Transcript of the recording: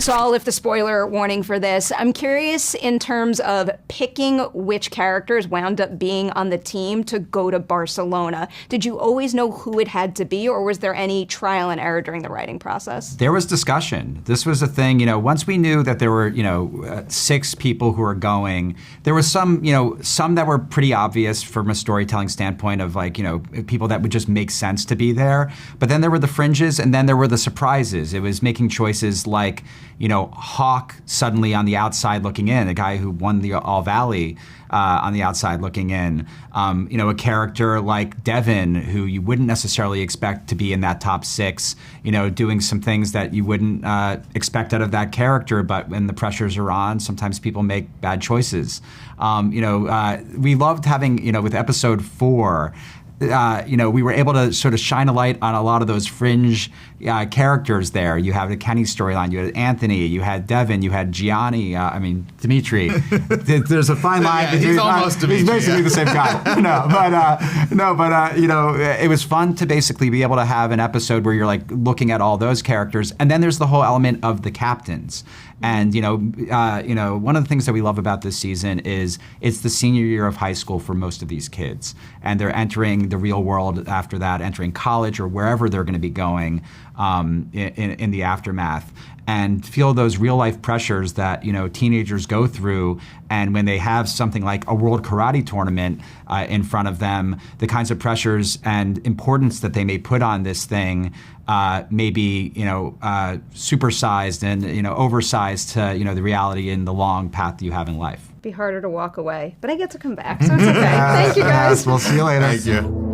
so I'll lift the spoiler warning for this. I'm curious in terms of picking which characters wound up being on the team to go to Barcelona. Did you always know who it had to be, or was there any trial and error during the writing process? There was discussion. This was a thing, once we knew that there were, 6 people who were going, there was some that were pretty obvious from a storytelling standpoint of people that would just make sense to be there. But then there were the fringes, and then there were the surprises. It was making choices like, Hawk suddenly on the outside looking in, a guy who won the All Valley on the outside looking in. A character like Devin, who you wouldn't necessarily expect to be in that top 6, doing some things that you wouldn't expect out of that character, but when the pressures are on, sometimes people make bad choices. We loved having, with episode 4, we were able to sort of shine a light on a lot of those fringe characters there. You have the Kenny storyline, you had Anthony, you had Devin, you had Dimitri. There's a fine line. Yeah, he's almost Dimitri. He's basically the same guy. It was fun to basically be able to have an episode where you're looking at all those characters, and then there's the whole element of the captains. And one of the things that we love about this season is it's the senior year of high school for most of these kids, and they're entering the real world after that, entering college or wherever they're going to be going in the aftermath, and feel those real life pressures that teenagers go through. And when they have something like a world karate tournament in front of them, the kinds of pressures and importance that they may put on this thing may be supersized and oversized to the reality and the long path you have in life. Be harder to walk away, but I get to come back, so it's okay. Thank you, guys. We'll see you later. Thank you.